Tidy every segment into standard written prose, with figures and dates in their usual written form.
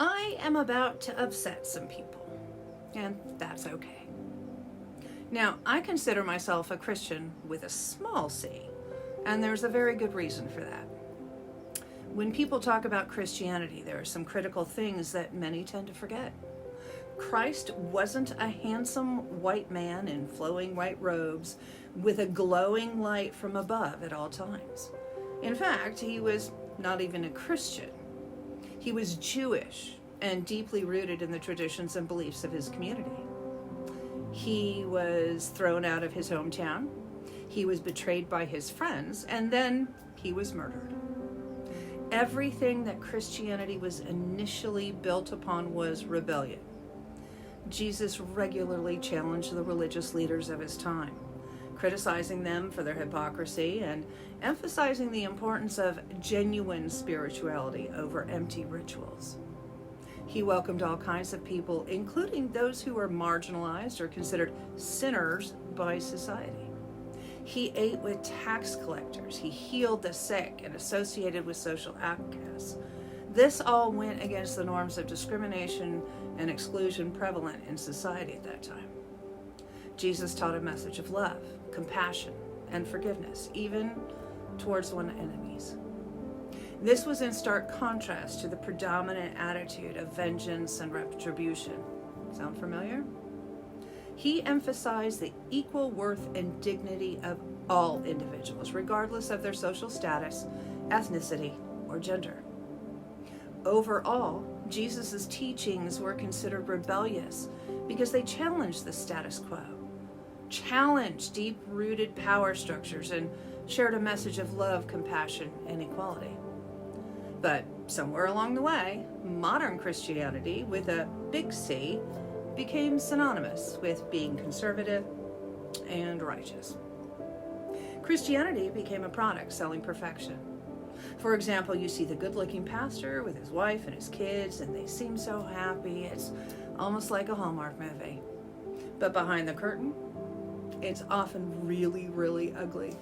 I am about to upset some people, and that's okay. Now, I consider myself a Christian with a small c, and there's a very good reason for that. When people talk about Christianity, there are some critical things that many tend to forget. Christ wasn't a handsome white man in flowing white robes with a glowing light from above at all times. In fact, he was not even a Christian. He was Jewish and deeply rooted in the traditions and beliefs of his community. He was thrown out of his hometown. He was betrayed by his friends, and then he was murdered. Everything that Christianity was initially built upon was rebellion. Jesus regularly challenged the religious leaders of his time, criticizing them for their hypocrisy and emphasizing the importance of genuine spirituality over empty rituals. He welcomed all kinds of people, including those who were marginalized or considered sinners by society. He ate with tax collectors. He healed the sick and associated with social outcasts. This all went against the norms of discrimination and exclusion prevalent in society at that time. Jesus taught a message of love, compassion, and forgiveness, even towards one's enemies. This was in stark contrast to the predominant attitude of vengeance and retribution. Sound familiar? He emphasized the equal worth and dignity of all individuals, regardless of their social status, ethnicity, or gender. Overall, Jesus' teachings were considered rebellious because they challenged the status quo, challenged deep-rooted power structures, and shared a message of love, compassion, and equality. But somewhere along the way, modern Christianity, with a big C, became synonymous with being conservative and righteous. Christianity became a product selling perfection. For example, you see the good-looking pastor with his wife and his kids, and they seem so happy. It's almost like a Hallmark movie. But behind the curtain, it's often really, really ugly.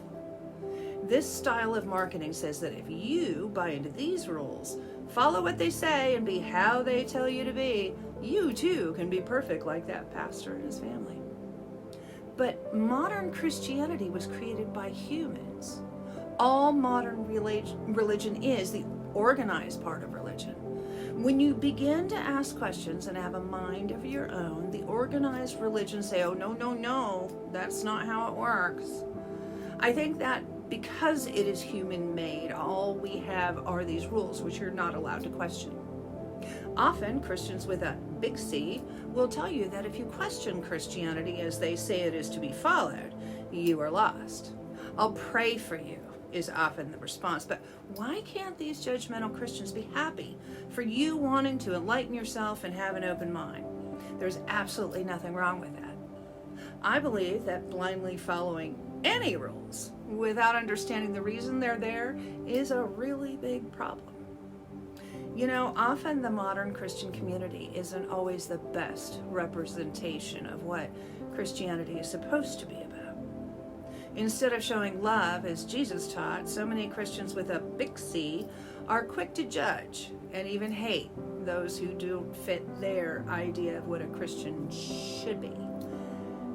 This style of marketing says that if you buy into these rules, follow what they say, and be how they tell you to be, you too can be perfect like that pastor and his family. But modern Christianity was created by humans. All modern religion is the organized part of religion. When you begin to ask questions and have a mind of your own, the organized religions say, oh, no, that's not how it works. I think that because it is human-made, all we have are these rules, which you're not allowed to question. Often, Christians with a big C will tell you that if you question Christianity as they say it is to be followed, you are lost. I'll pray for you, is often the response. But why can't these judgmental Christians be happy for you wanting to enlighten yourself and have an open mind? There's absolutely nothing wrong with that. I believe that blindly following any rules without understanding the reason they're there is a really big problem. You know, often the modern Christian community isn't always the best representation of what Christianity is supposed to be about. Instead of showing love as Jesus taught, so many Christians with a big C are quick to judge and even hate those who don't fit their idea of what a Christian should be.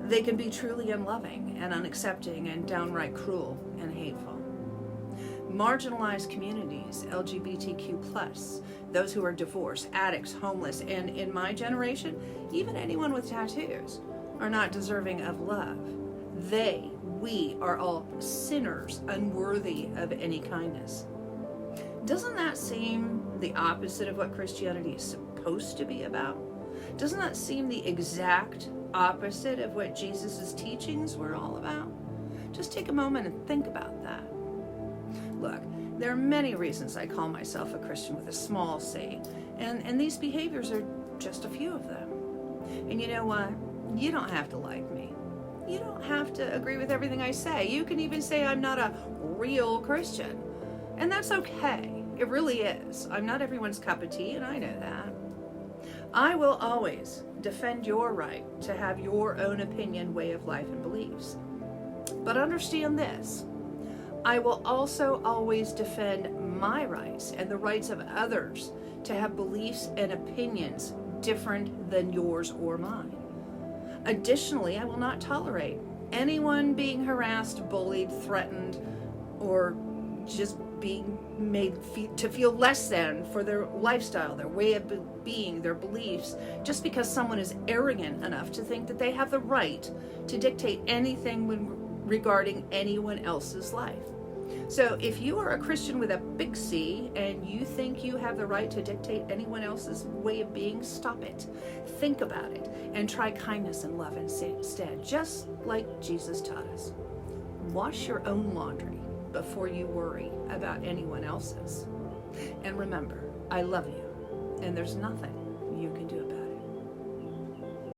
They can be truly unloving and unaccepting and downright cruel and hateful. Marginalized communities, LGBTQ+, those who are divorced, addicts, homeless, and in my generation, even anyone with tattoos, are not deserving of love. We are all sinners, unworthy of any kindness. Doesn't that seem the opposite of what Christianity is supposed to be about? Doesn't that seem the exact opposite of what Jesus' teachings were all about? Just take a moment and think about that. Look, there are many reasons I call myself a Christian with a small c, and these behaviors are just a few of them. And you know what? You don't have to like me. You don't have to agree with everything I say. You can even say I'm not a real Christian. And that's okay. It really is. I'm not everyone's cup of tea, and I know that. I will always defend your right to have your own opinion, way of life, and beliefs. But understand this. I will also always defend my rights and the rights of others to have beliefs and opinions different than yours or mine. Additionally, I will not tolerate anyone being harassed, bullied, threatened, or just being made to feel less than for their lifestyle, their way of being, their beliefs, just because someone is arrogant enough to think that they have the right to dictate anything regarding anyone else's life. So if you are a Christian with a big C and you think you have the right to dictate anyone else's way of being, stop it. Think about it and try kindness and love instead, just like Jesus taught us. Wash your own laundry before you worry about anyone else's. And remember, I love you, and there's nothing you can do about it.